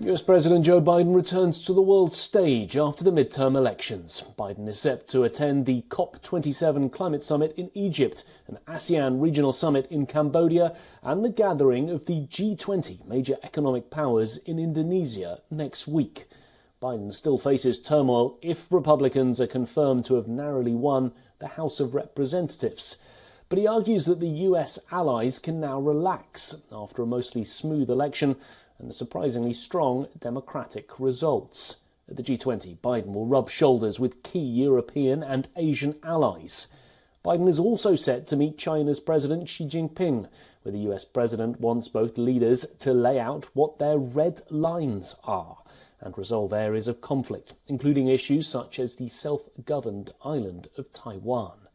US President Joe Biden returns to the world stage after the midterm elections. Biden is set to attend the COP27 Climate Summit in Egypt, an ASEAN Regional Summit in Cambodia, and the gathering of the G20 major economic powers in Indonesia next week. Biden still faces turmoil if Republicans are confirmed to have narrowly won the House of Representatives. But he argues that the US allies can now relax after a mostly smooth election and the surprisingly strong democratic results. At the G20, Biden will rub shoulders with key European and Asian allies. Biden is also set to meet China's President Xi Jinping, where the US president wants both leaders to lay out what their red lines are and resolve areas of conflict, including issues such as the self-governed island of Taiwan.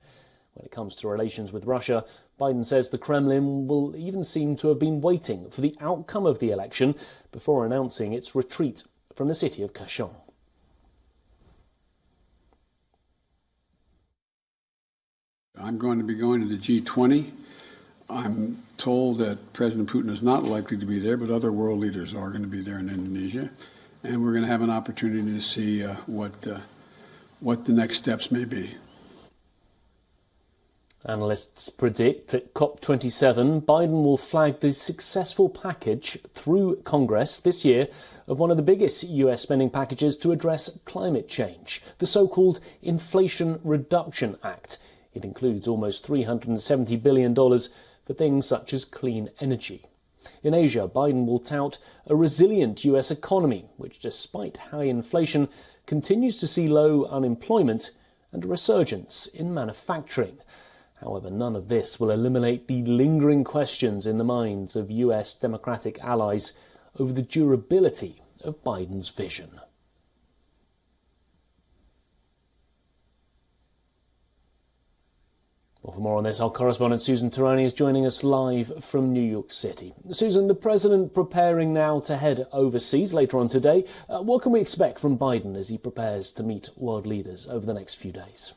When it comes to relations with Russia, Biden says the Kremlin will even seem to have been waiting for the outcome of the election before announcing its retreat from the city of Kherson. I'm going to be going to the G20. I'm told that President Putin is not likely to be there, but other world leaders are going to be there in Indonesia. And we're going to have an opportunity to see what the next steps may be. Analysts predict at COP27, Biden will flag the successful package through Congress this year of one of the biggest US spending packages to address climate change, the so-called Inflation Reduction Act. It includes almost $370 billion for things such as clean energy. In Asia, Biden will tout a resilient US economy, which, despite high inflation, continues to see low unemployment and a resurgence in manufacturing. However, none of this will eliminate the lingering questions in the minds of US Democratic allies over the durability of Biden's vision. Well, for more on this, our correspondent Susan Tarani is joining us live from New York City. Susan, the president preparing now to head overseas later on today. What can we expect from Biden as he prepares to meet world leaders over the next few days?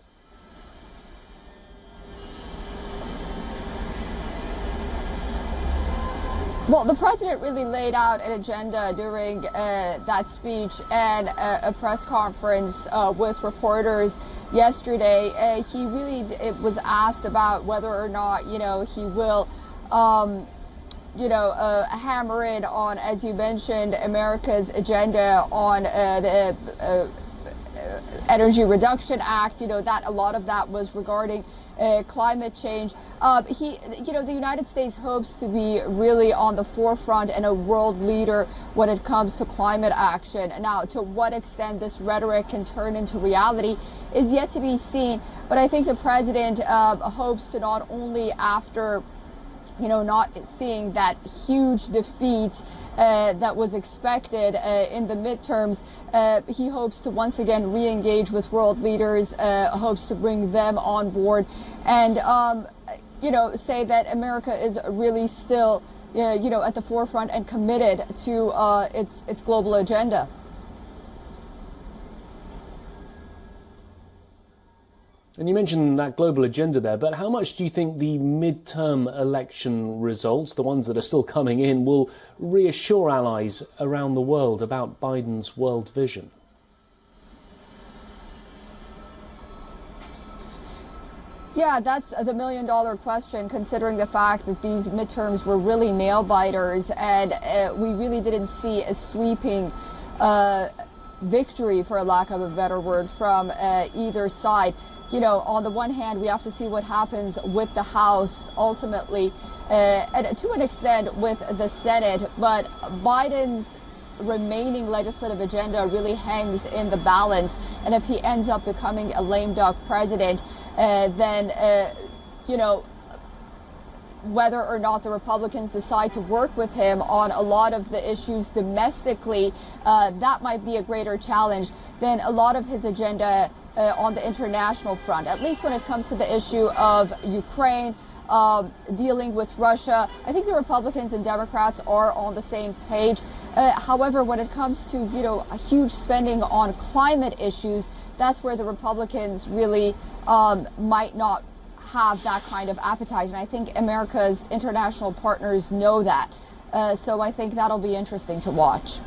Well, the president really laid out an agenda during that speech and a press conference with reporters yesterday. He really was asked about whether or not, he will, hammer in on, as you mentioned, America's agenda on the Energy Reduction Act. That a lot of that was regarding climate change. The United States hopes to be really on the forefront and a world leader when it comes to climate action. Now, to what extent this rhetoric can turn into reality is yet to be seen. But I think the president hopes to not only after not seeing that huge defeat that was expected in the midterms. He hopes to once again re-engage with world leaders, hopes to bring them on board and, say that America is really still, at the forefront and committed to its global agenda. And you mentioned that global agenda there, but how much do you think the midterm election results, the ones that are still coming in, will reassure allies around the world about Biden's world vision? Yeah, that's the million-dollar question, considering the fact that these midterms were really nail-biters and we really didn't see a sweeping victory, for lack of a better word, from either side. On the one hand, we have to see what happens with the House ultimately, and to an extent with the Senate. But Biden's remaining legislative agenda really hangs in the balance. And if he ends up becoming a lame duck president, then, whether or not the Republicans decide to work with him on a lot of the issues domestically, that might be a greater challenge than a lot of his agenda on the international front, at least when it comes to the issue of Ukraine, dealing with Russia. I think the Republicans and Democrats are on the same page. However, when it comes to, a huge spending on climate issues, that's where the Republicans really might not have that kind of appetite. And I think America's international partners know that. So I think that'll be interesting to watch.